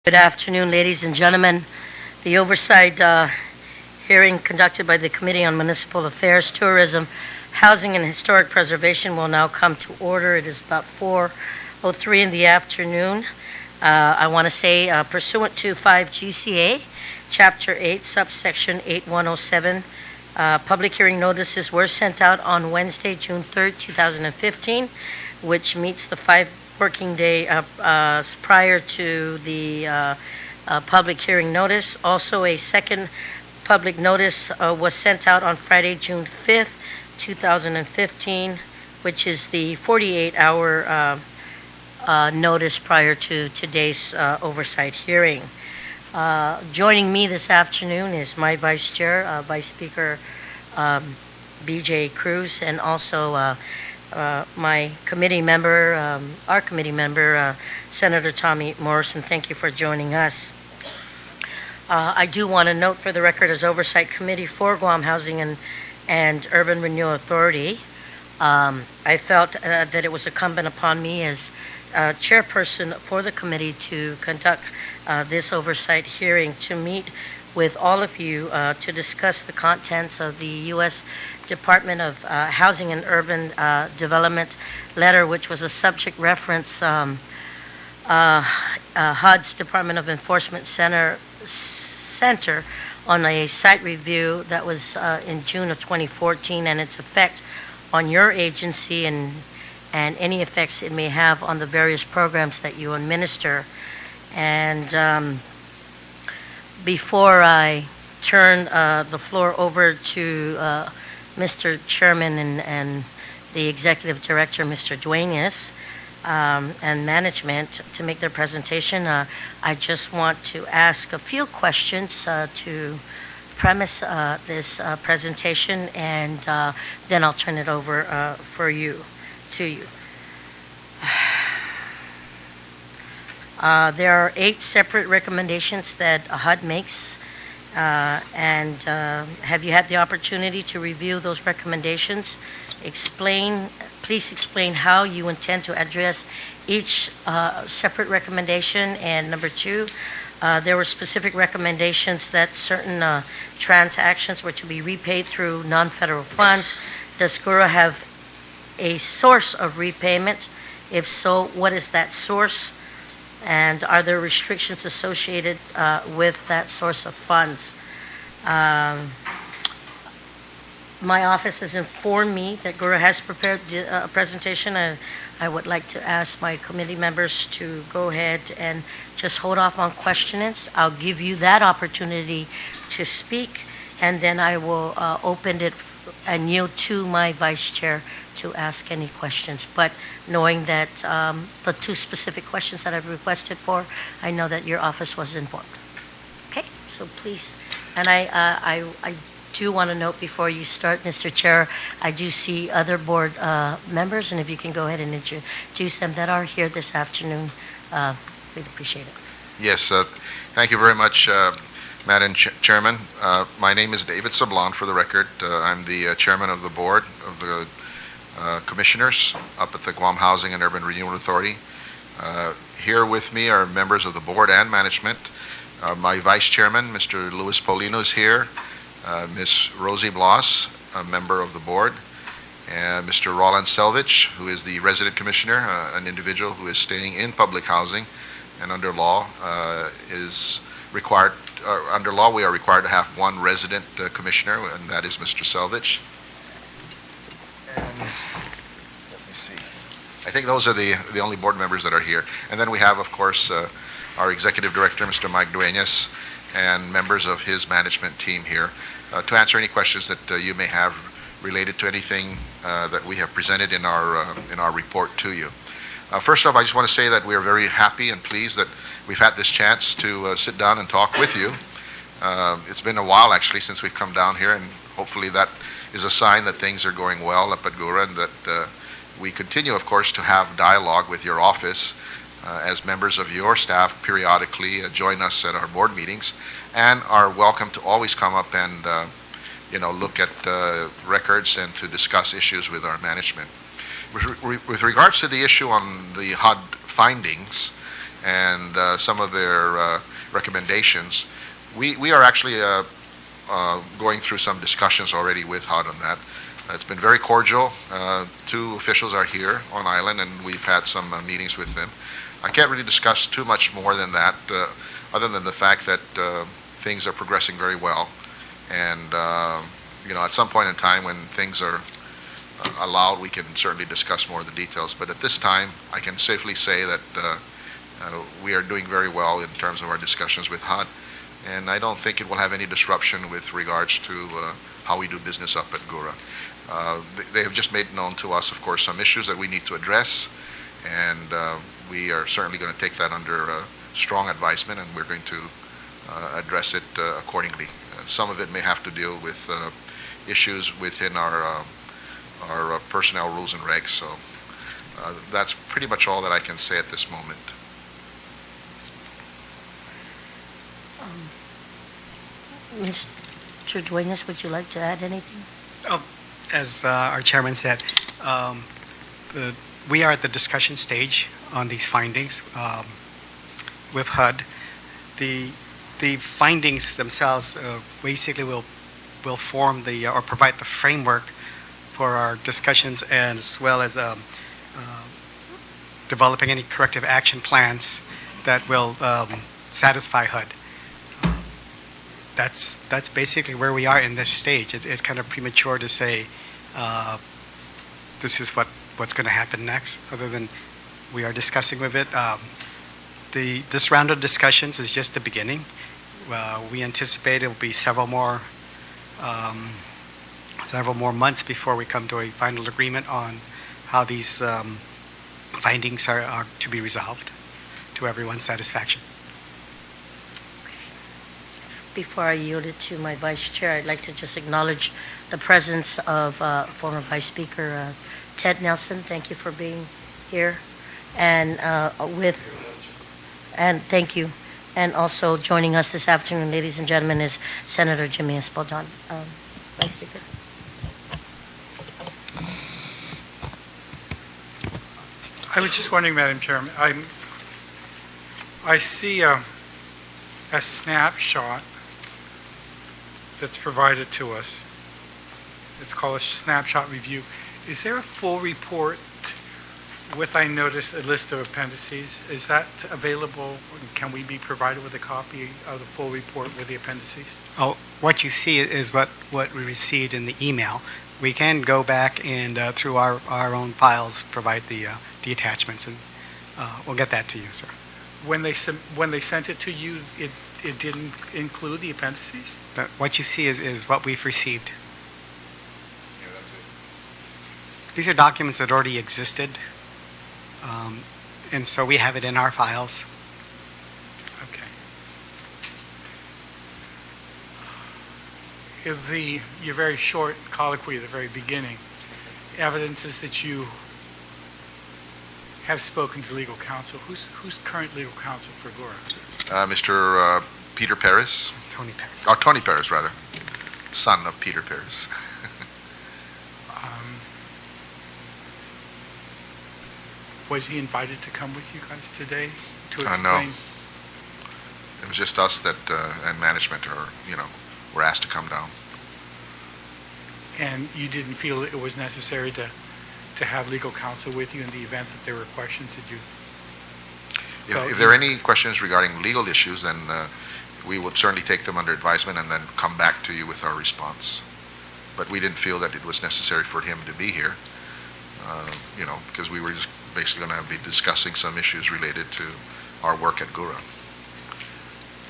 Good afternoon, ladies and gentlemen. The oversight hearing conducted by the Committee on Municipal Affairs, Tourism, Housing, and Historic Preservation will now come to order. It is about 4:03 in the afternoon. I want to say pursuant to 5 GCA, Chapter 8, subsection 8107, public hearing notices were sent out on Wednesday, June 3rd, 2015, which meets the 5 working day prior to the public hearing notice. Also, a second public notice was sent out on Friday, June 5th, 2015, which is the 48-hour notice prior to today's oversight hearing. Joining me this afternoon is my Vice Chair, Vice Speaker B.J. Cruz, and also my committee member, our committee member, Senator Tommy Morrison. Thank you for joining us. I do want to note for the record, as Oversight Committee for Guam Housing and Urban Renewal Authority, I felt that it was incumbent upon me as chairperson for the committee to conduct this oversight hearing, to meet with all of you to discuss the contents of the U.S. Department of Housing and Urban Development letter, which was a subject reference HUD's Department of Enforcement Center on a site review that was in June of 2014, and its effect on your agency and any effects it may have on the various programs that you administer. And before I turn the floor over to Mr. Chairman and the Executive Director, Mr. Duenas, and management to make their presentation, I just want to ask a few questions to premise this presentation, and then I'll turn it over to you. There are 8 separate recommendations that HUD makes. And have you had the opportunity to review those recommendations? Please explain how you intend to address each separate recommendation. And number 2, there were specific recommendations that certain transactions were to be repaid through non-federal funds. Does GURA have a source of repayment? If so, what is that source? And are there restrictions associated with that source of funds? My office has informed me that GURA has prepared a presentation, and I would like to ask my committee members to go ahead and just hold off on questions. I'll give you that opportunity to speak, and then I will open it and yield to my vice chair to ask any questions. But knowing that the 2 specific questions that I've requested for, I know that your office was informed. Okay, so please. And I do want to note before you start, Mr. Chair, I do see other board members, and if you can go ahead and introduce them that are here this afternoon, we'd appreciate it. Yes, thank you very much, Madam Chairman. My name is David Sablon, for the record. I'm the chairman of the board of the commissioners up at the Guam Housing and Urban Renewal Authority. Here with me are members of the board and management. My vice chairman, Mr. Luis Paulino, is here. Ms. Rosie Bloss, a member of the board, and Mr. Roland Selvich, who is the resident commissioner, an individual who is staying in public housing, and under law is required. Under law, we are required to have 1 resident commissioner, and that is Mr. Selvich. And let me see. I think those are the only board members that are here. And then we have, of course, our executive director, Mr. Mike Duenas, and members of his management team here to answer any questions that you may have related to anything that we have presented in our report to you. First off, I just want to say that we are very happy and pleased that we've had this chance to sit down and talk with you. It's been a while, actually, since we've come down here, and hopefully that is a sign that things are going well up at GURA, and that we continue, of course, to have dialogue with your office as members of your staff periodically join us at our board meetings, and are welcome to always come up and look at records and to discuss issues with our management. With regards to the issue on the HUD findings, and some of their recommendations. We are actually going through some discussions already with HUD on that. It's been very cordial. Two officials are here on island, and we've had some meetings with them. I can't really discuss too much more than that, other than the fact that things are progressing very well. And, at some point in time when things are allowed, we can certainly discuss more of the details. But at this time, I can safely say that we are doing very well in terms of our discussions with HUD. And I don't think it will have any disruption with regards to how we do business up at Gura. They have just made known to us, of course, some issues that we need to address, and we are certainly going to take that under strong advisement, and we're going to address it accordingly. Some of it may have to deal with issues within our personnel rules and regs, so that's pretty much all that I can say at this moment. Mr. Duenas, would you like to add anything? As our chairman said, we are at the discussion stage on these findings with HUD. The findings themselves basically will form or provide the framework for our discussions, as well as developing any corrective action plans that will satisfy HUD. That's basically where we are in this stage. It's kind of premature to say this is what's going to happen next, other than we are discussing with it. This round of discussions is just the beginning. We anticipate it will be several more months before we come to a final agreement on how these findings are to be resolved to everyone's satisfaction. Before I yield it to my vice chair, I'd like to just acknowledge the presence of former Vice Speaker Ted Nelson. Thank you for being here, and thank you. And also joining us this afternoon, ladies and gentlemen, is Senator Jimmy Espaldon. Vice Speaker. I was just wondering, Madam Chairman, I see a snapshot that's provided to us. It's called a snapshot review. Is there a full report with, I noticed, a list of appendices? Is that available? Can we be provided with a copy of the full report with the appendices? Oh, what you see is what we received in the email. We can go back and through our own files provide the attachments, and we'll get that to you, sir. When they sent it to you, it didn't include the appendices? But what you see is what we've received. Yeah, that's it. These are documents that already existed, and so we have it in our files. Okay. Your very short colloquy at the very beginning evidences that you have spoken to legal counsel. Who's current legal counsel for Gura? Mr. Peter Perez. Tony Perez. Oh, Tony Perez, rather. Son of Peter Perez. Was he invited to come with you guys today to No. explain? It was just us that and management were asked to come down. And you didn't feel it was necessary to have legal counsel with you in the event that there were questions that you... If there are any questions regarding legal issues, then we would certainly take them under advisement and then come back to you with our response. But we didn't feel that it was necessary for him to be here, because we were just basically going to be discussing some issues related to our work at Gura.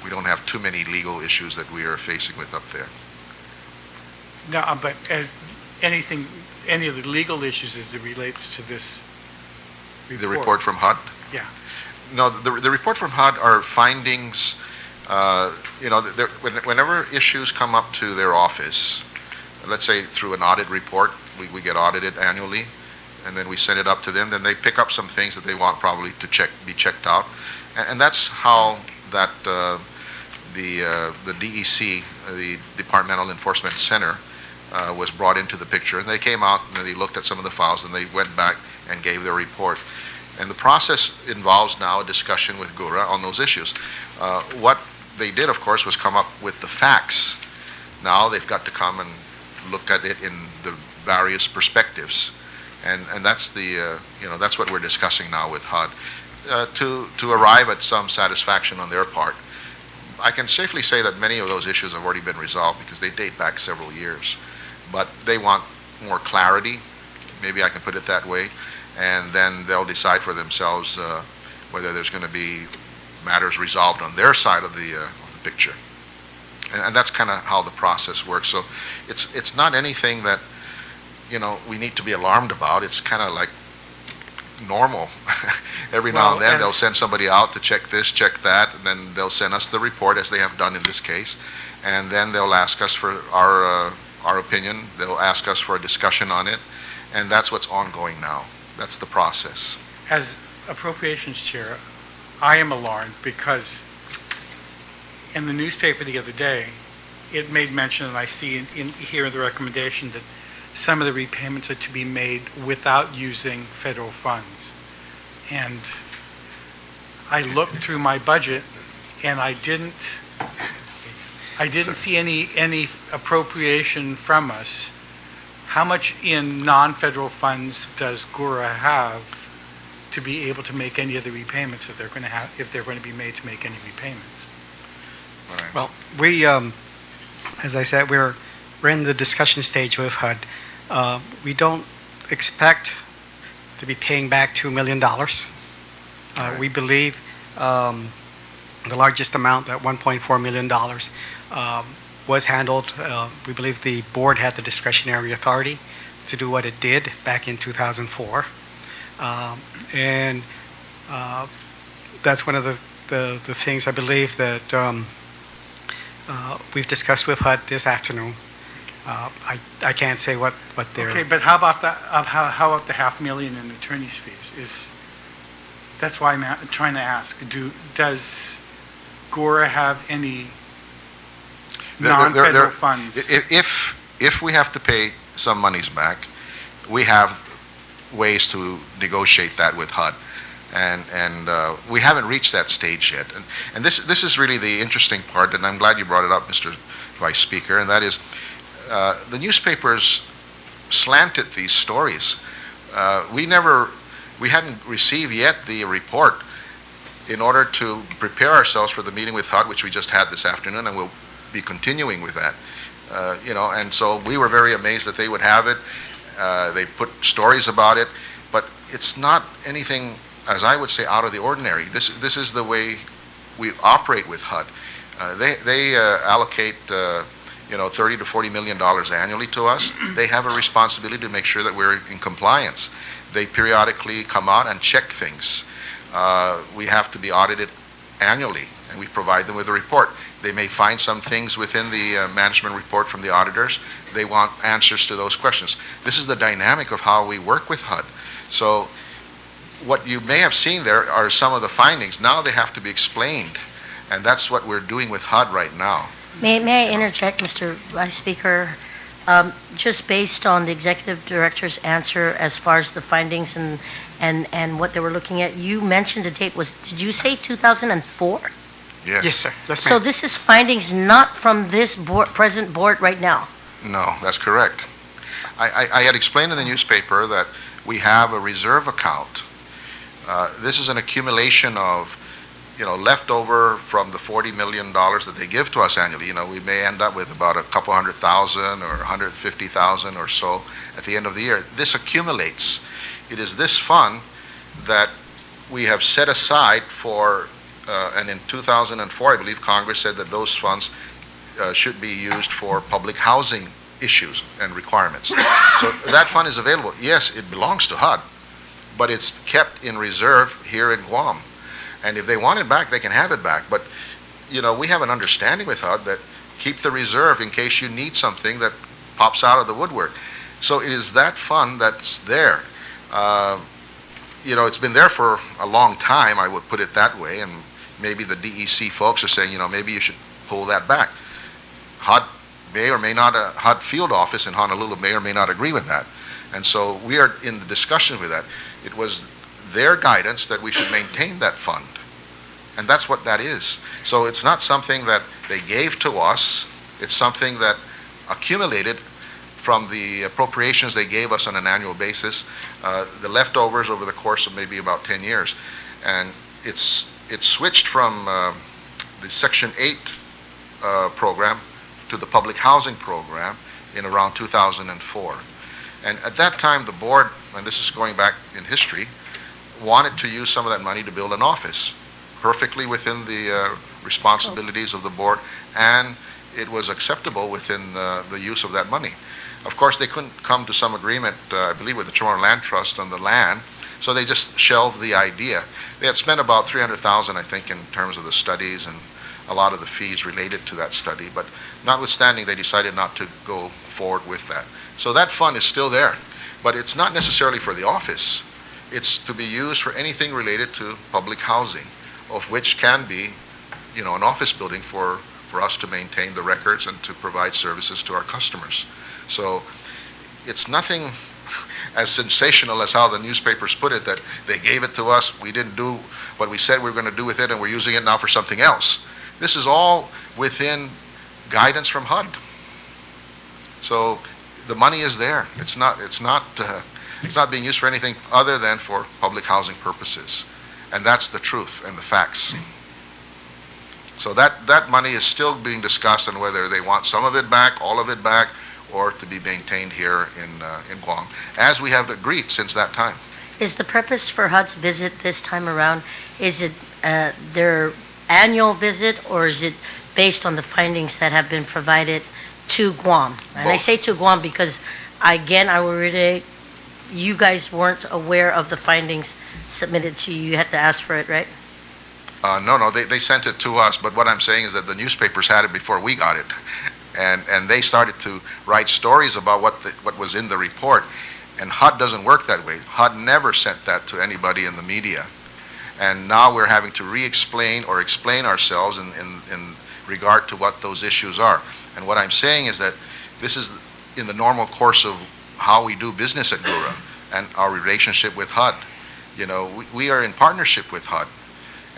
We don't have too many legal issues that we are facing with up there. No, but as any of the legal issues as it relates to this report. The report from HUD? Yeah. No, the report from HUD are findings. Whenever issues come up to their office, let's say through an audit report, we get audited annually, and then we send it up to them. Then they pick up some things that they want probably to be checked out, and that's how that the DEC, the Departmental Enforcement Center, was brought into the picture. And they came out and they looked at some of the files and they went back and gave their report. And the process involves now a discussion with GURA on those issues. What they did, of course, was come up with the facts. Now they've got to come and look at it in the various perspectives. And that's the, that's what we're discussing now with HUD, to arrive at some satisfaction on their part. I can safely say that many of those issues have already been resolved because they date back several years. But they want more clarity, maybe I can put it that way, and then they'll decide for themselves whether there's going to be matters resolved on their side of the picture. And that's kind of how the process works. So it's not anything that, we need to be alarmed about. It's kind of like normal. Every now and then they'll send somebody out to check this, check that, and then they'll send us the report, as they have done in this case, and then they'll ask us for our opinion. They'll ask us for a discussion on it, and that's what's ongoing now. That's the process. As Appropriations Chair, I am alarmed because in the newspaper the other day, it made mention, and I see here in the recommendation, that some of the repayments are to be made without using federal funds. And I looked through my budget, and I didn't see any appropriation from us. How much in non-federal funds does GURA have to be able to make any of the repayments if they're going to be made to make any repayments? All right. Well, we, as I said, we're in the discussion stage with HUD. We don't expect to be paying back $2 million. Right. We believe the largest amount, that $1.4 million, was handled. We believe the board had the discretionary authority to do what it did back in 2004. And that's one of the things I believe that we've discussed with HUD this afternoon. I can't say what they're... Okay, but how about how about the $500,000 in attorney's fees? That's why I'm trying to ask. Does GORA have any non-federal funds? If we have to pay some monies back, we have ways to negotiate that with HUD. And we haven't reached that stage yet. And this is really the interesting part, and I'm glad you brought it up, Mr. Vice Speaker, and that is the newspapers slanted these stories. We hadn't received yet the report in order to prepare ourselves for the meeting with HUD, which we just had this afternoon, and we'll be continuing with that. And so we were very amazed that they would have it. They put stories about it, but it's not anything, as I would say, out of the ordinary. This is the way we operate with HUD. They allocate $30 to $40 million annually to us. They have a responsibility to make sure that we're in compliance. They periodically come out and check things. We have to be audited annually, and we provide them with a report. They may find some things within the management report from the auditors. They want answers to those questions. This is the dynamic of how we work with HUD. So what you may have seen there are some of the findings. Now they have to be explained, and that's what we're doing with HUD right now. May I interject, Mr. Vice Speaker? Just based on the executive director's answer as far as the findings and what they were looking at, you mentioned the date did you say 2004? Yes. Yes, sir. Yes, So ma'am. this is findings not from this present board right now? No, that's correct. I had explained in the newspaper that we have a reserve account. This is an accumulation of leftover from the $40 million that they give to us annually. We may end up with about a couple $100,000 or $150,000 or so at the end of the year. This accumulates. It is this fund that we have set aside for, and in 2004, I believe Congress said that those funds should be used for public housing issues and requirements. So that fund is available. Yes, it belongs to HUD, but it's kept in reserve here in Guam. And if they want it back, they can have it back. But, we have an understanding with HUD that keep the reserve in case you need something that pops out of the woodwork. So it is that fund that's there. It's been there for a long time, I would put it that way, and maybe the DEC folks are saying, maybe you should pull that back. HUD may or may not, HUD field office in Honolulu may or may not agree with that. And so we are in the discussion with that. It was their guidance that we should maintain that fund. And that's what that is. So it's not something that they gave to us. It's something that accumulated from the appropriations they gave us on an annual basis, the leftovers over the course of maybe about 10 years. And it's switched from the Section 8 program to the public housing program in around 2004. And at that time, the board, and this is going back in history, wanted to use some of that money to build an office, perfectly within the responsibilities of the board, and it was acceptable within the use of that money. Of course, they couldn't come to some agreement, I believe, with the Chamorro Land Trust on the land, so they just shelved the idea. They had spent about $300,000, I think, in terms of the studies and a lot of the fees related to that study, but notwithstanding, they decided not to go forward with that. So that fund is still there, but it's not necessarily for the office. It's to be used for anything related to public housing, of which can be, an office building for us to maintain the records and to provide services to our customers. So it's nothing as sensational as how the newspapers put it, that they gave it to us, we didn't do what we said we were going to do with it, and we're using it now for something else. This is all within guidance from HUD. So the money is there. It's not being used for anything other than for public housing purposes. And that's the truth and the facts. So that money is still being discussed on whether they want some of it back, all of it back, or to be maintained here in Guam, as we have agreed since that time. Is the purpose for HUD's visit this time around, is it their annual visit, or is it based on the findings that have been provided to Guam? And I Both. say to Guam because, again, you guys weren't aware of the findings submitted to you. You had to ask for it, right? No, they sent it to us, but what I'm saying is that the newspapers had it before we got it. And they started to write stories about what was in the report. And HUD doesn't work that way. HUD never sent that to anybody in the media. And now we're having to re-explain or explain ourselves in regard to what those issues are. And what I'm saying is that this is in the normal course of how we do business at GURA and our relationship with HUD. We are in partnership with HUD.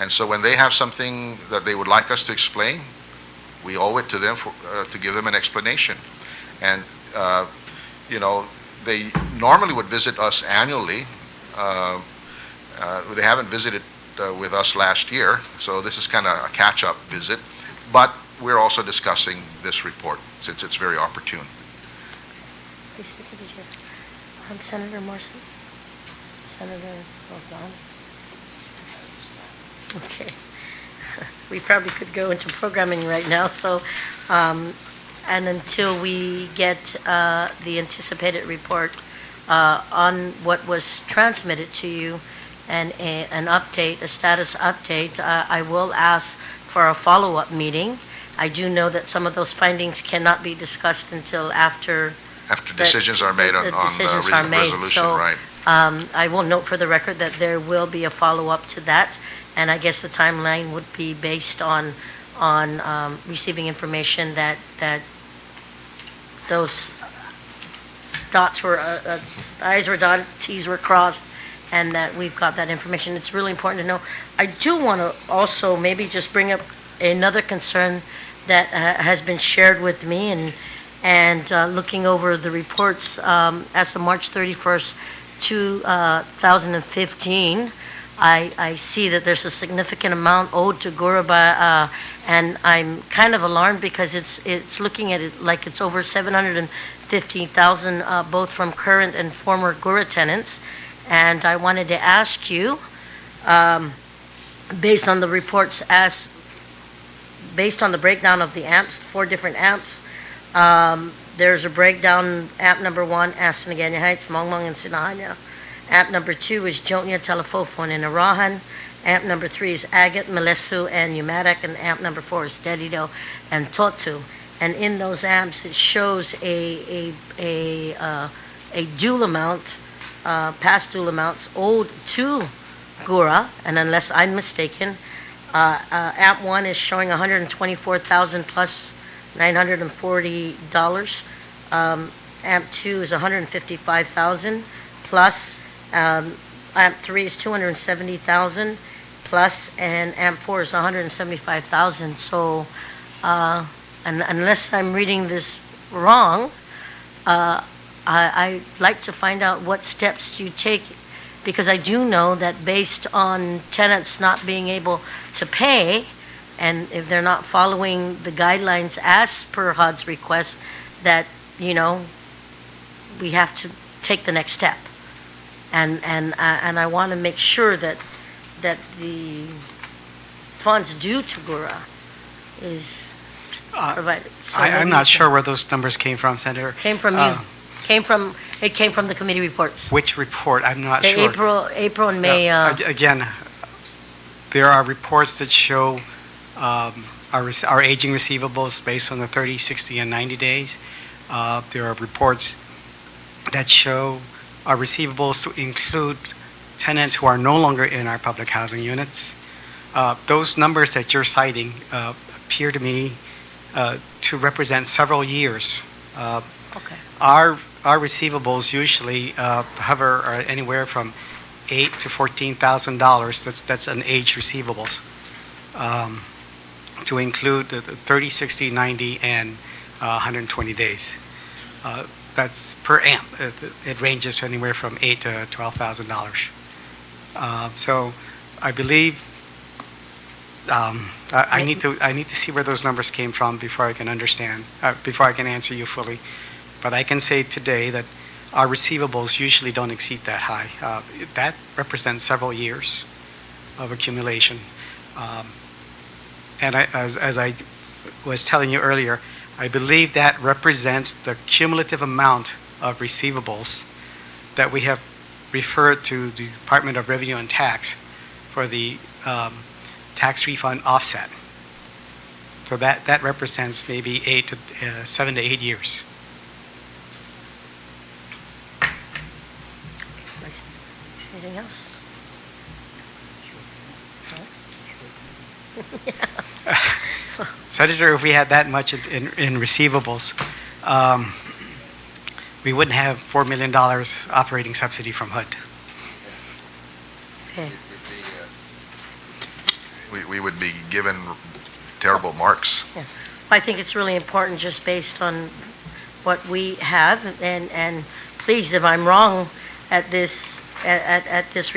And so when they have something that they would like us to explain, we owe it to them to give them an explanation. And, they normally would visit us annually. They haven't visited with us last year, so this is kind of a catch-up visit. But we're also discussing this report since it's very opportune. Senator Morrison? Senator Don? Okay. We probably could go into programming right now, so, and until we get the anticipated report on what was transmitted to you and an update, a status update, I will ask for a follow-up meeting. I do know that some of those findings cannot be discussed until after Decisions are made on the resolution, so, right? I will note for the record that there will be a follow-up to that, and I guess the timeline would be based on receiving information that those dots were, I's were dotted, T's were crossed, and that we've got that information. It's really important to know. I do want to also maybe just bring up another concern that has been shared with me, and looking over the reports as of March 31st, 2015, I see that there's a significant amount owed to GURA, and I'm kind of alarmed because it's looking at it like it's over $750,000, both from current and former GURA tenants. And I wanted to ask you, based on the reports, based on the breakdown of the amps, 4 different amps, there's a breakdown. Amp number 1, Asanaganya Heights, Mongmong, and Sinahanya. Amp number 2 is Jotnia, Telefofon, and Arahan. Amp number 3 is Agate, Melesu, and Umatic. And amp number 4 is Dedido and Totu. And in those amps, it shows a dual amount, past dual amounts owed to GURA. And unless I'm mistaken, amp 1 is showing $124,000 plus $940. Amp 2 is $155,000 plus AMP3 is 270,000 plus, and AMP4 is 175,000. So, and unless I'm reading this wrong, I'd like to find out what steps you take, because I do know that based on tenants not being able to pay, and if they're not following the guidelines as per HUD's request, that, we have to take the next step. And I want to make sure that the funds due to GURA is provided. So I'm maybe not you sure can- where those numbers came from, Senator. Came from you. It came from the committee reports. Which report? I'm not The sure. April and May, Again, there are reports that show our aging receivables based on the 30, 60, and 90 days. There are reports that show our receivables to include tenants who are no longer in our public housing units. Those numbers that you're citing appear to me to represent several years. okay. Our receivables usually hover anywhere from $8,000 to $14,000. That's an age receivables, to include the 30, 60, 90, and 120 days. That's per amp. It ranges to anywhere from $8,000 to $12,000. So I believe I need to see where those numbers came from before I can before I can answer you fully. But I can say today that our receivables usually don't exceed that high. That represents several years of accumulation. And as I was telling you earlier, I believe that represents the cumulative amount of receivables that we have referred to the Department of Revenue and Tax for the tax refund offset. So that represents maybe 7 to 8 years. Anything else? Senator, if we had that much in receivables, we wouldn't have $4 million operating subsidy from HUD. Okay. We would be given terrible marks. I think it's really important, just based on what we have, and please, if I'm wrong at this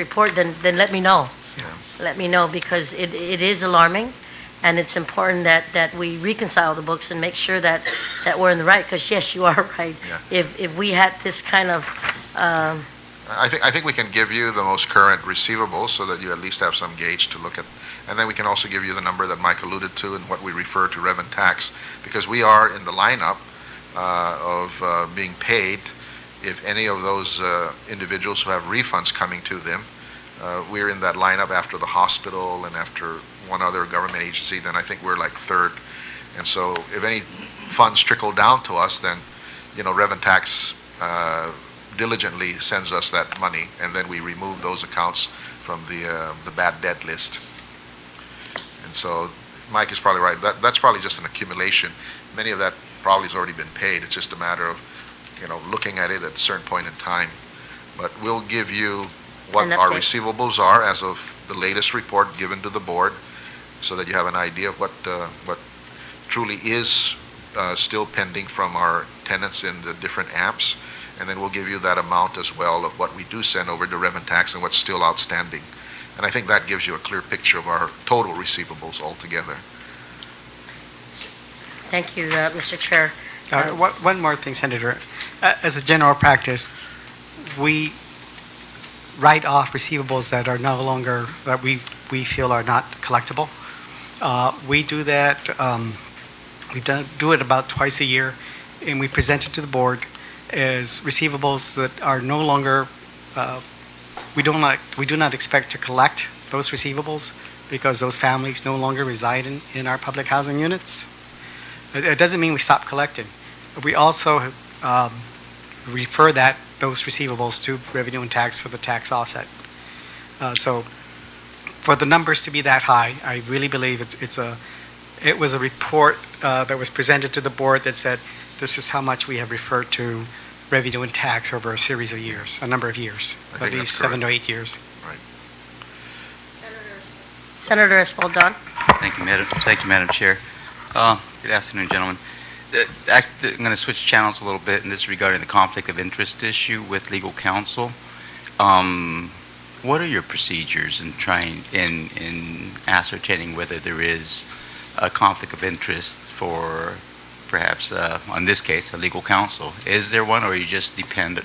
report, then let me know. Yeah. Let me know, because it is alarming, and it's important that we reconcile the books and make sure that we're in the right, because yes, you are right. Yeah. If we had this kind of, I think we can give you the most current receivables so that you at least have some gauge to look at. And then we can also give you the number that Mike alluded to and what we refer to rev and tax, because we are in the lineup of being paid. If any of those individuals who have refunds coming to them, we're in that lineup after the hospital and after one other government agency, then I think we're like third. And so if any funds trickle down to us, then, rev and tax diligently sends us that money, and then we remove those accounts from the bad debt list. And so Mike is probably right. That's probably just an accumulation. Many of that probably has already been paid. It's just a matter of, looking at it at a certain point in time. But we'll give you what An our update. receivables are as of the latest report given to the board, so that you have an idea of what truly is still pending from our tenants in the different amps. And then we'll give you that amount as well of what we do send over to rev and tax and what's still outstanding. And I think that gives you a clear picture of our total receivables altogether. thank you, Mr. Chair. One more thing, Senator. As a general practice, we write off receivables that are no longer, that we feel are not collectible. We do that, do it about twice a year, and we present it to the board as receivables that are no longer, we do not expect to collect those receivables because those families no longer reside in our public housing units. It doesn't mean we stop collecting. We also refer those receivables to revenue and tax for the tax offset. So for the numbers to be that high, I really believe it was a report that was presented to the board that said this is how much we have referred to revenue and tax over a series of years, a number of years, I at think least that's 7 to correct. 8 years. Senator Espaldon. Thank you, Madam Chair. Good afternoon, gentlemen. I'm going to switch channels a little bit, and this is regarding the conflict of interest issue with legal counsel. What are your procedures in ascertaining whether there is a conflict of interest for perhaps, on this case, a legal counsel? Is there one, or do you just depend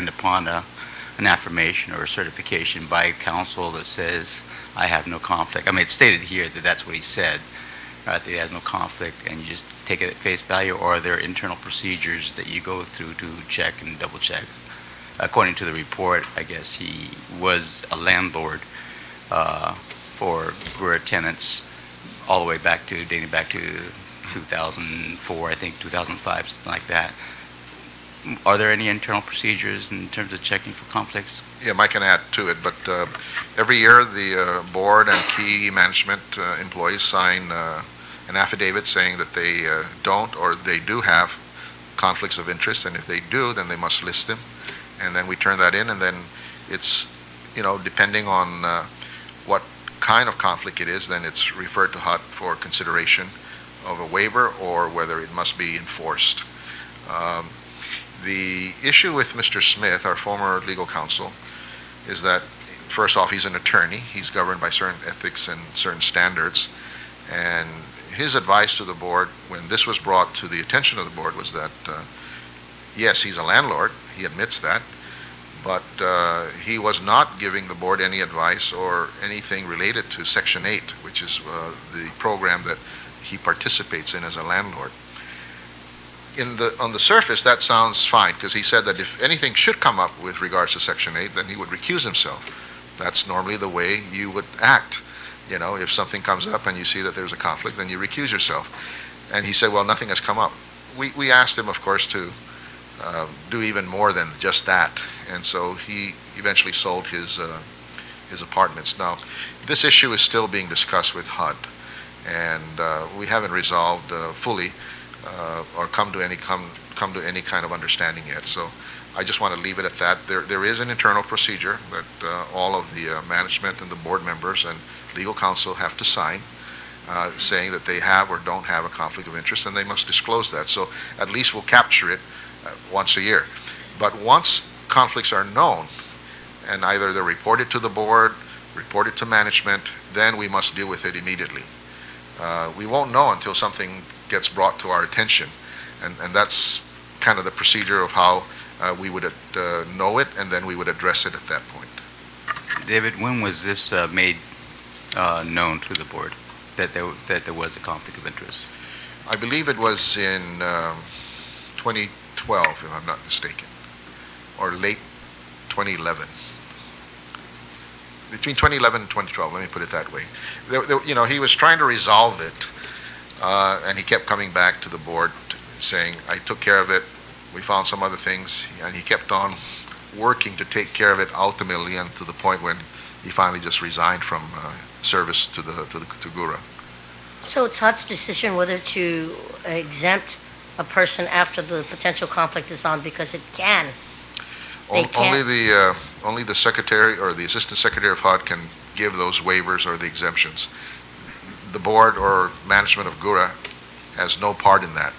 upon an affirmation or a certification by counsel that says, I have no conflict? I mean, it's stated here that that's what he said, right, that he has no conflict, and you just take it at face value, or are there internal procedures that you go through to check and double check? According to the report, I guess he was a landlord for Gura tenants all the way dating back to 2004, I think 2005, something like that. Are there any internal procedures in terms of checking for conflicts? Yeah, Mike can add to it, but every year the board and key management employees sign an affidavit saying that they don't or they do have conflicts of interest, and if they do, then they must list them, and then we turn that in, and then it's, depending on what kind of conflict it is, then it's referred to HUD for consideration of a waiver or whether it must be enforced. The issue with Mr. Smith, our former legal counsel, is that, first off, he's an attorney. He's governed by certain ethics and certain standards. And his advice to the board, when this was brought to the attention of the board, was that, yes, he's a landlord. He admits that. But he was not giving the board any advice or anything related to Section 8, which is the program that he participates in as a landlord. On the surface, that sounds fine, because he said that if anything should come up with regards to Section 8, then he would recuse himself. That's normally the way you would act. If something comes up and you see that there's a conflict, then you recuse yourself. And he said, well, nothing has come up. We asked him, of course, to do even more than just that. And so he eventually sold his apartments. Now, this issue is still being discussed with HUD, and we haven't resolved fully or come to any kind of understanding yet. So I just want to leave it at that. There is an internal procedure that all of the management and the board members and legal counsel have to sign, saying that they have or don't have a conflict of interest, and they must disclose that. So at least we'll capture it once a year. But once conflicts are known, and either they're reported to the board, reported to management, then we must deal with it immediately. We won't know until something gets brought to our attention, and that's kind of the procedure of how we would know it, and then we would address it at that point. David, when was this made known to the board that there was a conflict of interest? I believe it was in 2012, if I'm not mistaken, or late 2011. Between 2011 and 2012, let me put it that way. He was trying to resolve it, and he kept coming back to the board saying, I took care of it, we found some other things, and he kept on working to take care of it ultimately, and to the point when he finally just resigned from service to Gura. So it's HUD's decision whether to exempt a person after the potential conflict is on, because it can. Only the secretary or the assistant secretary of HUD can give those waivers or the exemptions. The board or management of Gura has no part in that.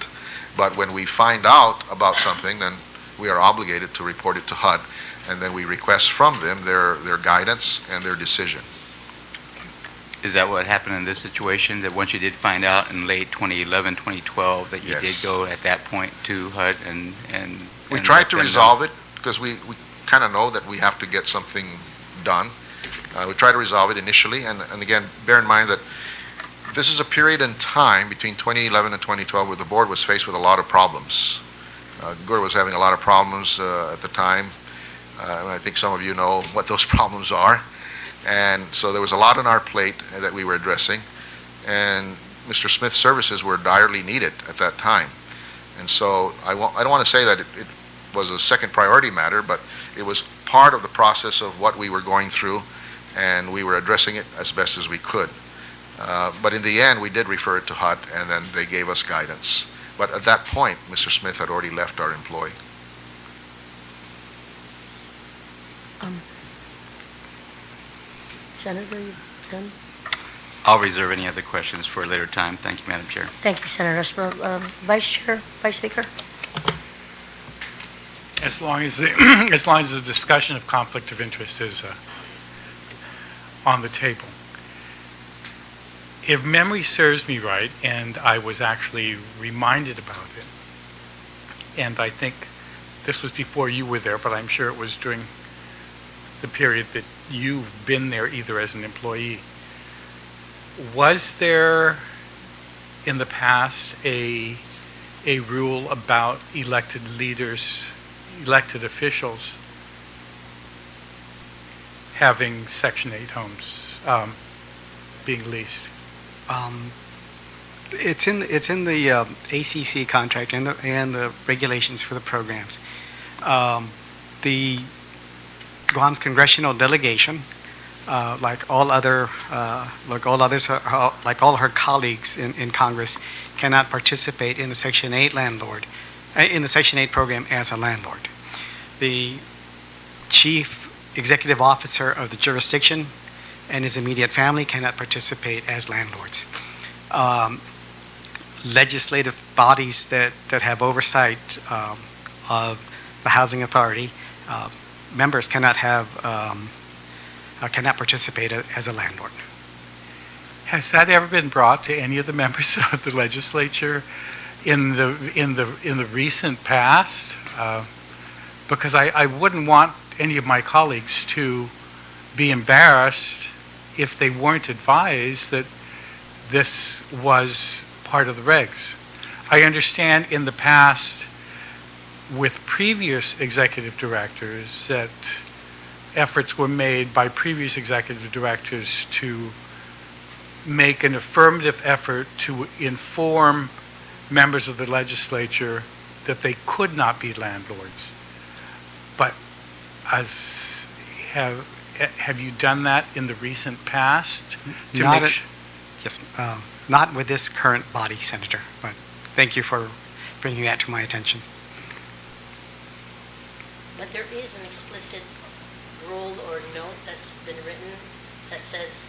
But when we find out about something, then we are obligated to report it to HUD, and then we request from them their guidance and their decision. Is that what happened in this situation, that once you did find out in late 2011, 2012, that you Yes. did go at that point to HUD and We tried to resolve it, because we kind of know that we have to get something done. We tried to resolve it initially, and again, bear in mind that this is a period in time between 2011 and 2012 where the board was faced with a lot of problems. Gura was having a lot of problems at the time. I think some of you know what those problems are. And so there was a lot on our plate that we were addressing, and Mr. Smith's services were direly needed at that time. And so I don't want to say that it was a second priority matter, but it was part of the process of what we were going through, and we were addressing it as best as we could. But in the end, we did refer it to HUD, and then they gave us guidance. But at that point, Mr. Smith had already left our employ. Senator, you done? I'll reserve any other questions for a later time. Thank you, Madam Chair. Thank you, Senator Esposito. Vice Speaker? As long as the, as long as the discussion of conflict of interest is on the table. If memory serves me right, and I was actually reminded about it, and I think this was before you were there, but I'm sure it was during the period that you've been there either as an employee. Was there in the past a rule about elected leaders, elected officials having Section 8 homes being leased? It's in the ACC contract and the regulations for the programs. The Guam's congressional delegation, like all her colleagues in Congress, cannot participate in the Section 8 program as a landlord. The chief executive officer of the jurisdiction and his immediate family cannot participate as landlords. Legislative bodies that have oversight of the housing authority, members cannot participate as a landlord. Has that ever been brought to any of the members of the legislature in the recent past? Because I wouldn't want any of my colleagues to be embarrassed if they weren't advised that this was part of the regs. I understand in the past with previous executive directors that efforts were made by previous executive directors to make an affirmative effort to inform members of the legislature that they could not be landlords. But have you done that in the recent past? Yes, not with this current body, Senator, but thank you for bringing that to my attention. But there is an explicit rule or note that's been written that says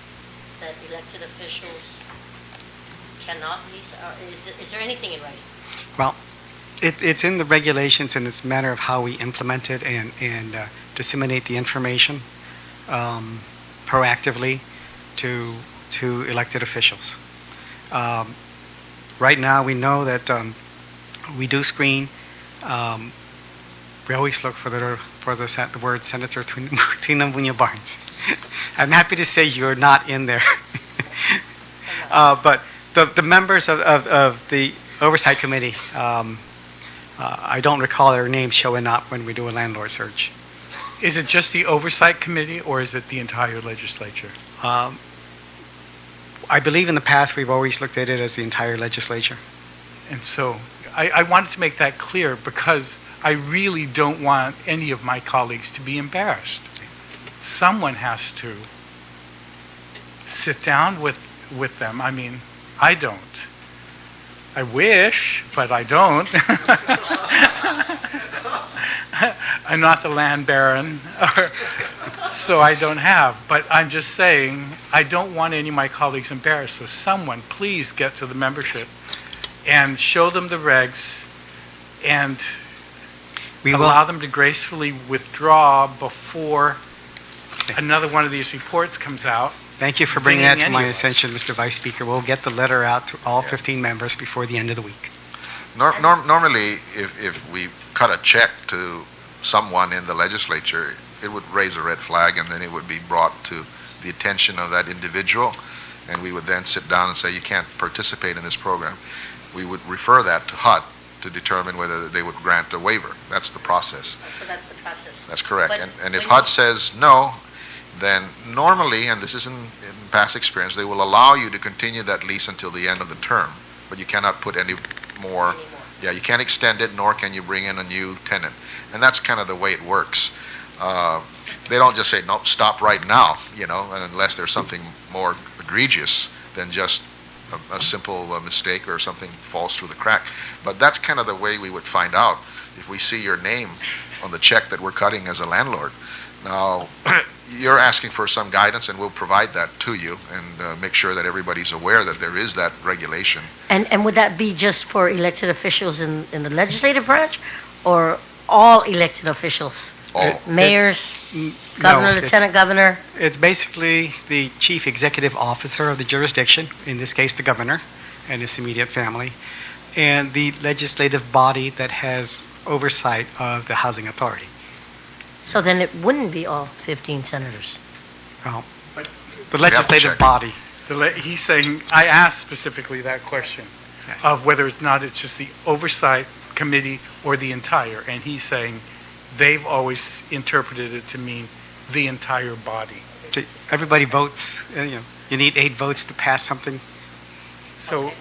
that elected officials cannot lease. Is there anything in writing? Well, it's in the regulations, and it's a matter of how we implement it and disseminate the information proactively to elected officials. Right now, we know that we do screen. We always look for the word Senator Tina Muñoz Barnes. I'm happy to say you're not in there. But the members of the Oversight Committee, I don't recall their names showing up when we do a landlord search. Is it just the Oversight Committee, or is it the entire legislature? I believe in the past we've always looked at it as the entire legislature. And so I wanted to make that clear because I really don't want any of my colleagues to be embarrassed. Someone has to sit down with them. I mean, I don't. I wish, but I don't. I'm not the land baron, so I don't have. But I'm just saying, I don't want any of my colleagues embarrassed. So someone, please get to the membership and show them the regs and allow them to gracefully withdraw before another one of these reports comes out. Thank you for bringing that to my attention, Mr. Vice Speaker. We'll get the letter out to all 15 members before the end of the week. Normally, if we cut a check to someone in the legislature, it would raise a red flag, and then it would be brought to the attention of that individual, and we would then sit down and say, you can't participate in this program. We would refer that to HUD to determine whether they would grant a waiver. That's the process. So that's the process. That's correct. But And if HUD says no, then normally, and this is in past experience, they will allow you to continue that lease until the end of the term, but you cannot put any more. Yeah, you can't extend it, nor can you bring in a new tenant. And that's kind of the way it works. They don't just say, no, stop right now, unless there's something more egregious than just a simple mistake or something falls through the crack. But that's kind of the way we would find out. If we see your name on the check that we're cutting as a landlord, Now, you're asking for some guidance, and we'll provide that to you and make sure that everybody's aware that there is that regulation. And would that be just for elected officials in the legislative branch, or all elected officials? All. Mayors, No, governor, it's- lieutenant governor? It's basically the chief executive officer of the jurisdiction, in this case, the governor and his immediate family, and the legislative body that has oversight of the housing authority. So then it wouldn't be all 15 senators. Well, But- the legislative check. body. He's saying, I asked specifically that question Yes. of whether it's not, it's just the oversight committee or the entire, and he's saying they've always interpreted it to mean the entire body. Everybody votes, you need 8 votes to pass something. So,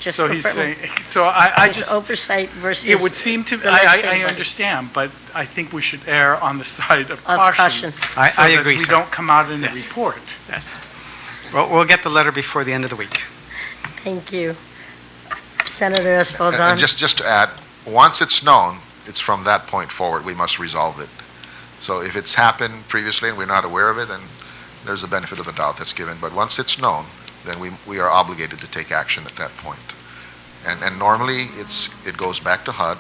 Just so for- he's saying, so I it's just, oversight versus it would seem to, the legislative I body. understand, but I think we should err on the side of Of caution. caution. I So that agree, we sir. don't come out in the Yes. report. Yes. Well, we'll get the letter before the end of the week. Thank you. Senator And Espaldon? just to add, once it's known, it's from that point forward, we must resolve it. So if it's happened previously and we're not aware of it, then there's a benefit of the doubt that's given. But once it's known, then we are obligated to take action at that point. And normally, it goes back to HUD,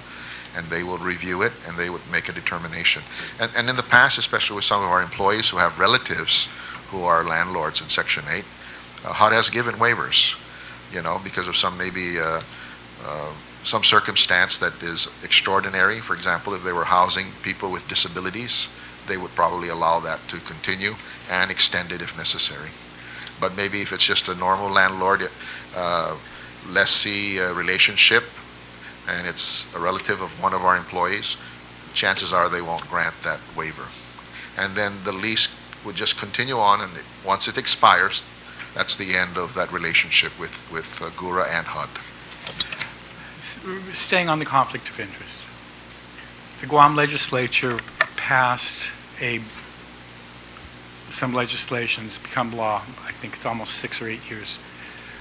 and they will review it, and they would make a determination. And in the past, especially with some of our employees who have relatives who are landlords in Section 8, HUD has given waivers, because of some maybe some circumstance that is extraordinary. For example, if they were housing people with disabilities, they would probably allow that to continue and extend it if necessary. But maybe if it's just a normal landlord, lessee relationship, and it's a relative of one of our employees, chances are they won't grant that waiver. And then the lease would just continue on, and once it expires, that's the end of that relationship with GURA and HUD. Staying on the conflict of interest, the Guam legislature passed some legislation, it's become law, I think it's almost 6 or 8 years,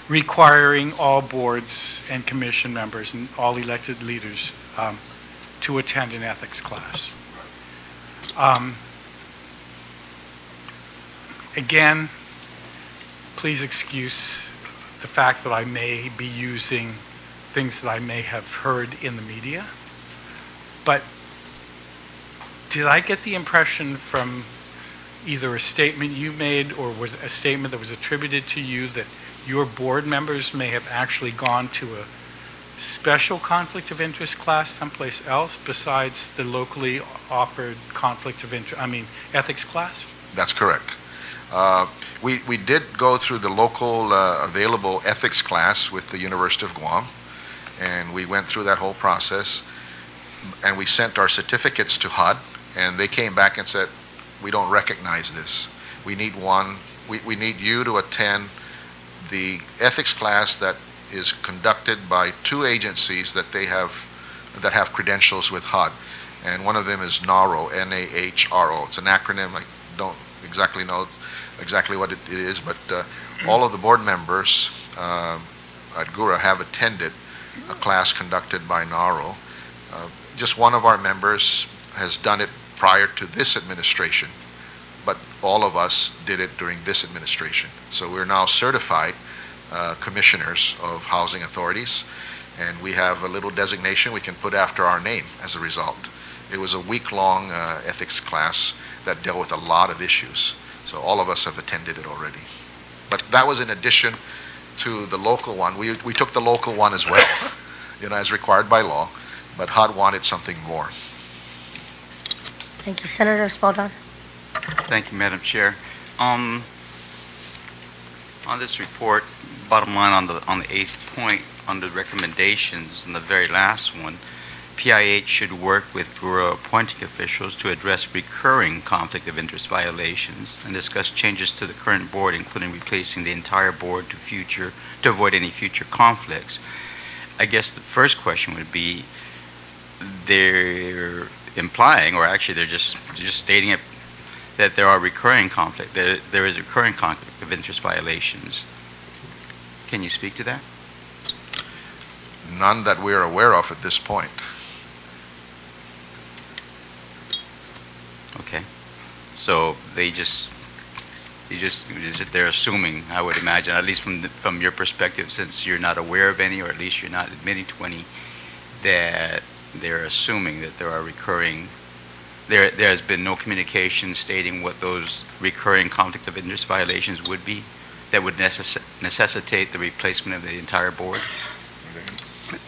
requiring all boards and commission members and all elected leaders to attend an ethics class. Again, please excuse the fact that I may be using things that I may have heard in the media, but did I get the impression from either a statement you made or was a statement that was attributed to you that your board members may have actually gone to a special conflict of interest class someplace else besides the locally offered ethics class? That's correct. We did go through the local available ethics class with the University of Guam, and we went through that whole process, and we sent our certificates to HUD, and they came back and said, we don't recognize this. We need we need you to attend the ethics class that is conducted by 2 agencies that that have credentials with HUD, and one of them is NAHRO, N-A-H-R-O. It's an acronym. I don't exactly know exactly what it is, but all of the board members at GURA have attended a class conducted by NAHRO. Just one of our members has done it prior to this administration, but all of us did it during this administration. So we're now certified commissioners of housing authorities, and we have a little designation we can put after our name as a result. It was a week-long ethics class that dealt with a lot of issues, so all of us have attended it already. But that was in addition to the local one. We took the local one as well, as required by law, but HUD wanted something more. Thank you. Senator Espaldon? Thank you, Madam Chair. On this report, bottom line on the 8th point, under recommendations, in the very last one, PIH should work with GURA appointing officials to address recurring conflict of interest violations and discuss changes to the current board, including replacing the entire board to avoid any future conflicts. I guess the first question would be, they're implying, or actually they're just stating it, that there are recurring conflict. There is recurring conflict of interest violations. Can you speak to that? None that we're aware of at this point. So they're assuming, I would imagine, at least from your perspective, since you're not aware of any, or at least you're not admitting to any, that they're assuming that there are recurring. There has been no communication stating what those recurring conflict of interest violations would be that would necessitate the replacement of the entire board.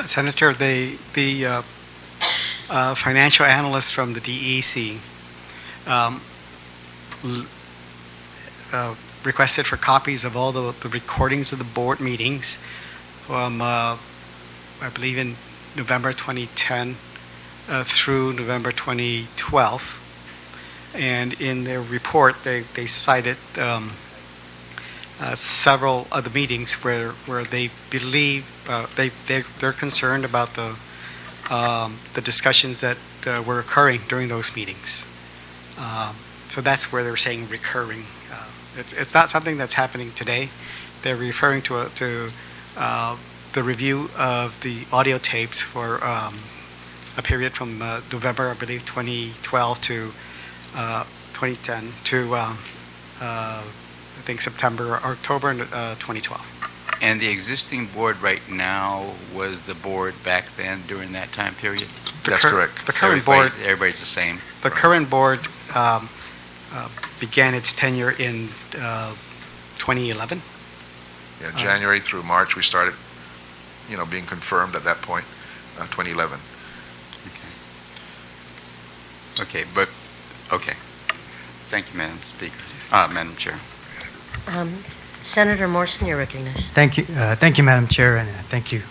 Senator, the financial analyst from the DEC requested for copies of all the recordings of the board meetings from, I believe, in November 2010 through November 2012. And in their report, they cited several of the meetings where they believe they're concerned about the discussions that were occurring during those meetings. So that's where they're saying recurring. It's not something that's happening today. They're referring to the review of the audio tapes for a period from November, I believe, 2012 to 2010 to I think September or October 2012. And the existing board right now was the board back then during that time period? That's correct. The current board. Everybody's the same. The current board began its tenure in 2011. Yeah, January through March, we started, being confirmed at that point, 2011. Okay. Thank you, Madam Speaker. Madam Chair. Senator Morrison, you're recognized. Thank you, Madam Chair, and thank you.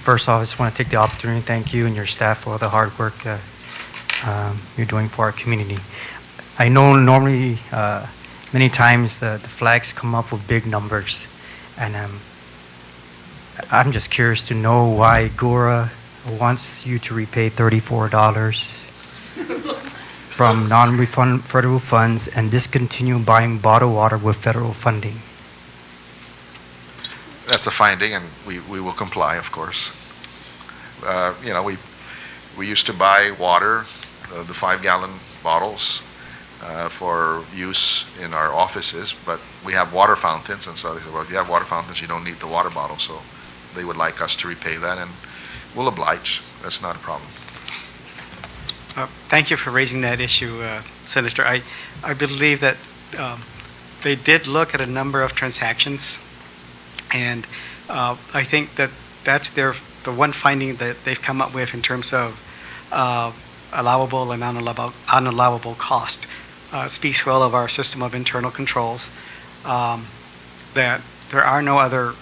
First off, I just want to take the opportunity to thank you and your staff for all the hard work you're doing for our community. I know normally, many times the flags come up with big numbers, and I'm just curious to know why GORA wants you to repay $34 from non-refund federal funds and discontinue buying bottled water with federal funding. That's a finding, and we will comply, of course. We used to buy water, the 5-gallon bottles, for use in our offices, but we have water fountains, and so they said, well, if you have water fountains, you don't need the water bottle, so they would like us to repay that, and we'll oblige. That's not a problem. Thank you for raising that issue, Senator. I believe that they did look at a number of transactions, and I think that that's the one finding that they've come up with in terms of allowable and unallowable cost. Speaks well of our system of internal controls, that there are no other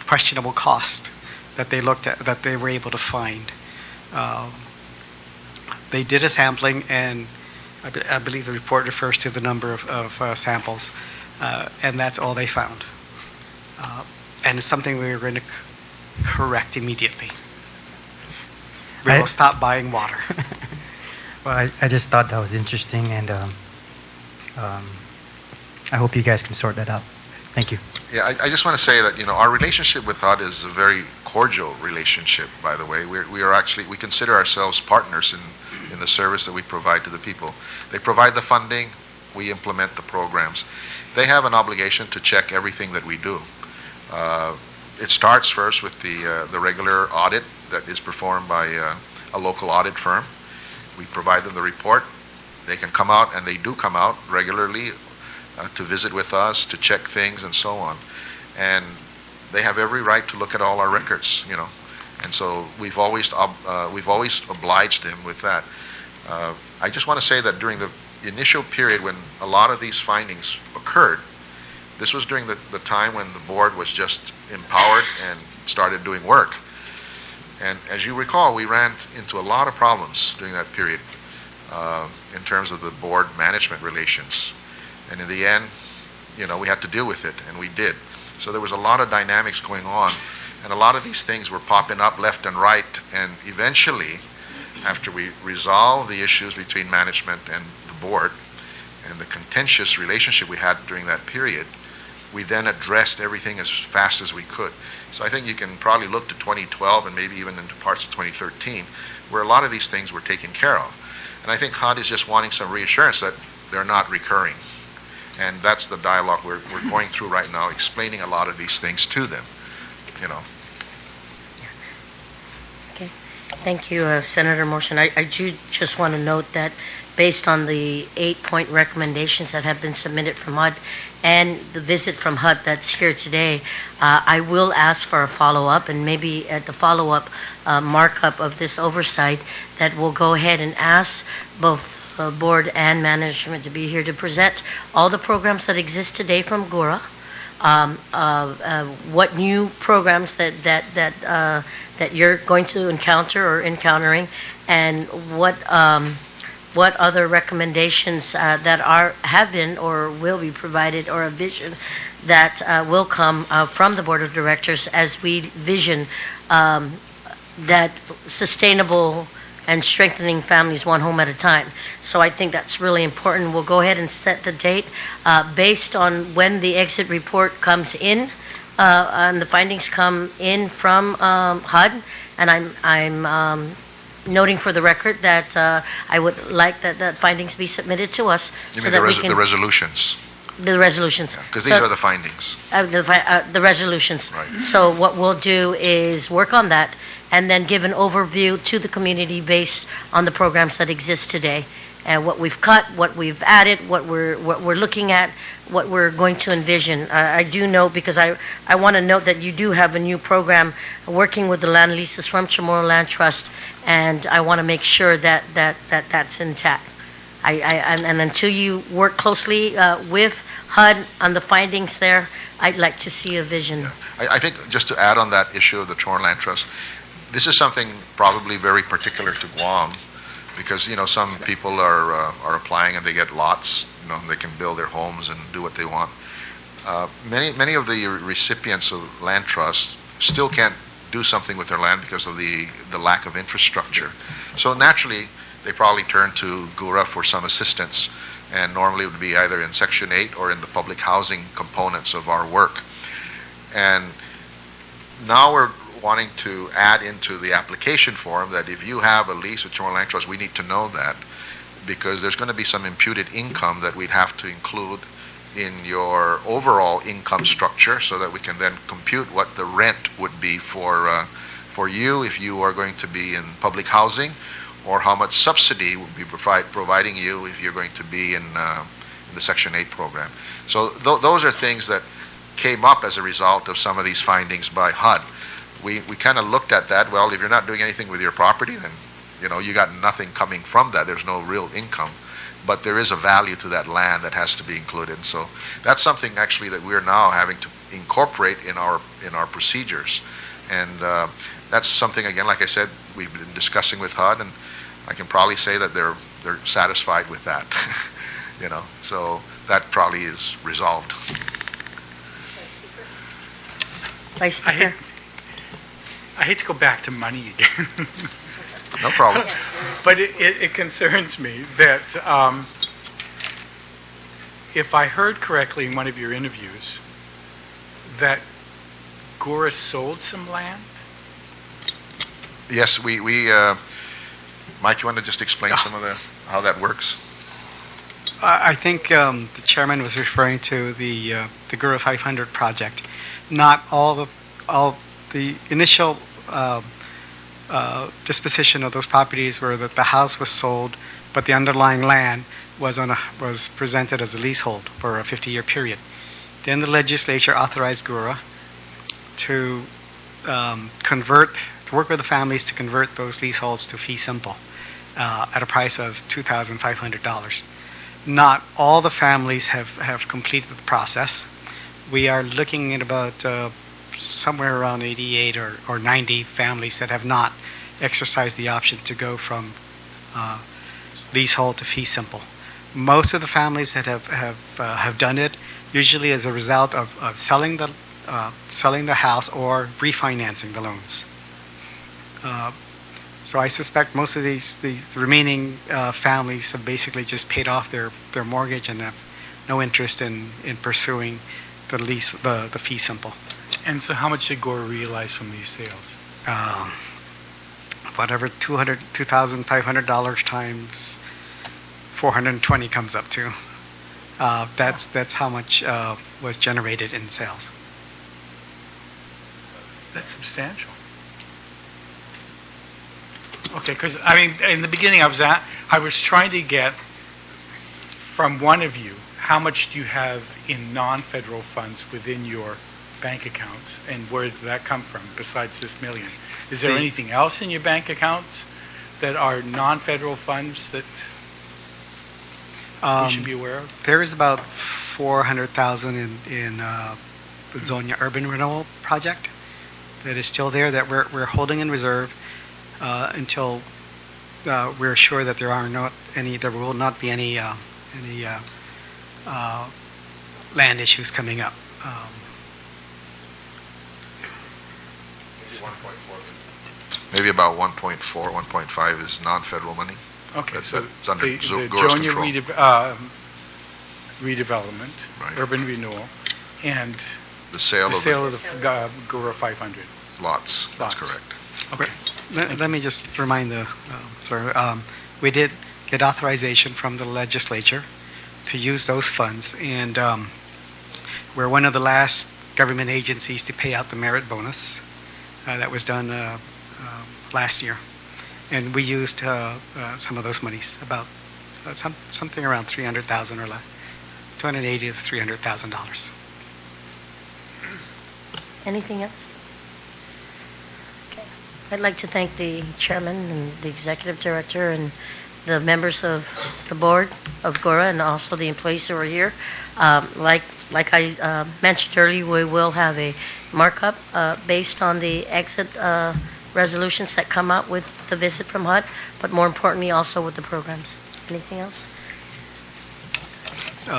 questionable costs that they looked at, that they were able to find. They did a sampling, and I believe the report refers to the number of samples, and that's all they found. And it's something we were going to correct immediately. We will stop buying water. Well, I just thought that was interesting, and I hope you guys can sort that out. Thank you. Yeah, I just want to say that, our relationship with HUD is a very cordial relationship, by the way. We consider ourselves partners in the service that we provide to the people. They provide the funding, we implement the programs. They have an obligation to check everything that we do. It starts first with the regular audit that is performed by a local audit firm. We provide them the report. They can come out, and they do come out regularly to visit with us, to check things, and so on. And they have every right to look at all our records, And so we've always obliged them with that. I just want to say that during the initial period when a lot of these findings occurred, this was during the time when the board was just empowered and started doing work. And as you recall, we ran into a lot of problems during that period in terms of the board management relations. And in the end, we had to deal with it, and we did. So there was a lot of dynamics going on, and a lot of these things were popping up left and right, and eventually, after we resolved the issues between management and the board and the contentious relationship we had during that period, we then addressed everything as fast as we could. So I think you can probably look to 2012 and maybe even into parts of 2013 where a lot of these things were taken care of. And I think HUD is just wanting some reassurance that they're not recurring. And that's the dialogue we're going through right now, explaining a lot of these things to them, you know. Thank you, Senator Motion. I do just want to note that based on the 8-point recommendations that have been submitted from HUD and the visit from HUD that's here today, I will ask for a follow-up, and maybe at the follow-up markup of this oversight, that we'll go ahead and ask both board and management to be here to present all the programs that exist today from GURA, what new programs that you're going to encounter or encountering, and what other recommendations that have been or will be provided, or a vision that will come from the board of directors as we vision that sustainable and strengthening families one home at a time. So I think that's really important. We'll go ahead and set the date based on when the exit report comes in and the findings come in from HUD. And I'm noting for the record that I would like that findings be submitted to us. You so mean that we can, the resolutions? the resolutions. Because these are the findings. The resolutions. Right. So what we'll do is work on that and then give an overview to the community based on the programs that exist today, and what we've cut, what we've added, what we're looking at, what we're going to envision. I do know, because I want to note that you do have a new program working with the land leases from Chamorro Land Trust, and I want to make sure that that's intact. And until you work closely with HUD on the findings there, I'd like to see a vision. Yeah. I think just to add on that issue of the Chamorro Land Trust, this is something probably very particular to Guam, because some people are applying and they get lots, and they can build their homes and do what they want. Many of the recipients of land trusts still can't do something with their land because of the lack of infrastructure. So naturally, they probably turn to GURA for some assistance, and normally it would be either in Section 8 or in the public housing components of our work. And now we're wanting to add into the application form that if you have a lease with Chamorro Land Trust, we need to know that, because there's going to be some imputed income that we'd have to include in your overall income structure, so that we can then compute what the rent would be for you if you are going to be in public housing, or how much subsidy would be providing you if you're going to be in the Section 8 program. So those are things that came up as a result of some of these findings by HUD. We kind of looked at that. Well, if you're not doing anything with your property, then you got nothing coming from that. There's no real income, but there is a value to that land that has to be included. So that's something actually that we're now having to incorporate in our procedures, and that's something, again, like I said, we've been discussing with HUD, and I can probably say that they're satisfied with that. So that probably is resolved. Vice Speaker. I hate to go back to money again. No problem. But it concerns me that if I heard correctly in one of your interviews, that GURA sold some land? Yes, we Mike, you want to just explain some of how that works? I think the chairman was referring to the GURA 500 project. Not all the initial disposition of those properties were that the house was sold, but the underlying land was presented as a leasehold for a 50-year period. Then the legislature authorized GURA to work with the families to convert those leaseholds to fee simple at a price of $2,500. Not all the families have completed the process. We are looking at about somewhere around 88 or 90 families that have not exercised the option to go from leasehold to fee simple. Most of the families that have done it, usually as a result of selling the house or refinancing the loans. So I suspect most of these remaining families have basically just paid off their mortgage and have no interest in pursuing the fee simple. And so how much did GURA realize from these sales? Whatever, $2,500 times 420 comes up to. That's how much was generated in sales. That's substantial. Okay, because, I mean, in the beginning, I was trying to get from one of you, how much do you have in non-federal funds within your bank accounts, and where did that come from, besides this million? Is there anything else in your bank accounts that are non-federal funds that we should be aware of? There is about 400,000 in the Zonia Urban Renewal Project that is still there, that we're holding in reserve until we're sure that there will not be any land issues coming up. Maybe about 1.4, 1.5 is non-federal money. Okay, That- so that's under the Gora's Jonia control. redevelopment, Right. urban renewal, and The sale the of sale of the Gora 500. the lots, that's Lots. correct. Okay. Let me just remind we did get authorization from the legislature to use those funds, and we're one of the last government agencies to pay out the merit bonus. That was done last year, and we used some of those monies, about something around 300,000 or less, $280,000 to $300,000. Anything else? Okay. I'd like to thank the chairman and the executive director and the members of the board of Gora, and also the employees who are here. Like I mentioned earlier, we will have a markup based on the exit resolutions that come out with the visit from HUD, but more importantly, also with the programs. Anything else?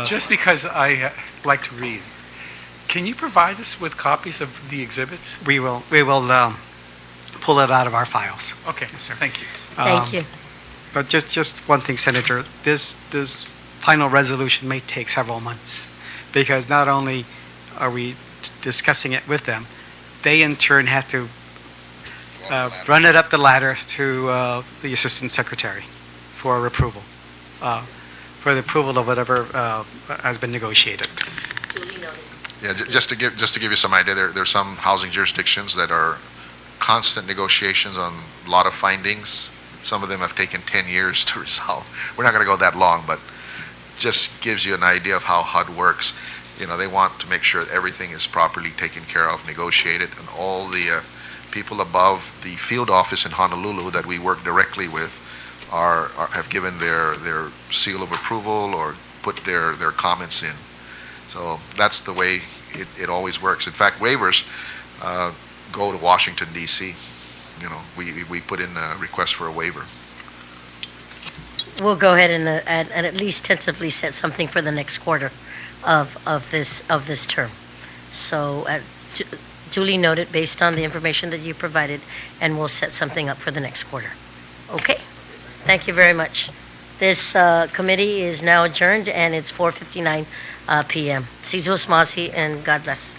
Just because I like to read, can you provide us with copies of the exhibits? We will pull it out of our files. Okay, Yes, sir. thank you. Thank you. But just one thing, Senator, this final resolution may take several months, because not only are we discussing it with them, they in turn have to run it up the ladder to the Assistant Secretary for approval, for the approval of whatever has been negotiated. Yeah, just to give you some idea, there's some housing jurisdictions that are constant negotiations on a lot of findings. Some of them have taken 10 years to resolve. We're not going to go that long, but just gives you an idea of how HUD works. You know, they want to make sure that everything is properly taken care of, negotiated, and all the people above the field office in Honolulu that we work directly with have given their seal of approval or put their comments in. So that's the way it always works. In fact, waivers go to Washington, D.C. You know, we put in a request for a waiver. We'll go ahead and at least tentatively set something for the next quarter of this term. So duly noted based on the information that you provided, and we'll set something up for the next quarter. Okay? Thank you very much. This committee is now adjourned, and it's 4:59 p.m. Sizus Masi, and God bless.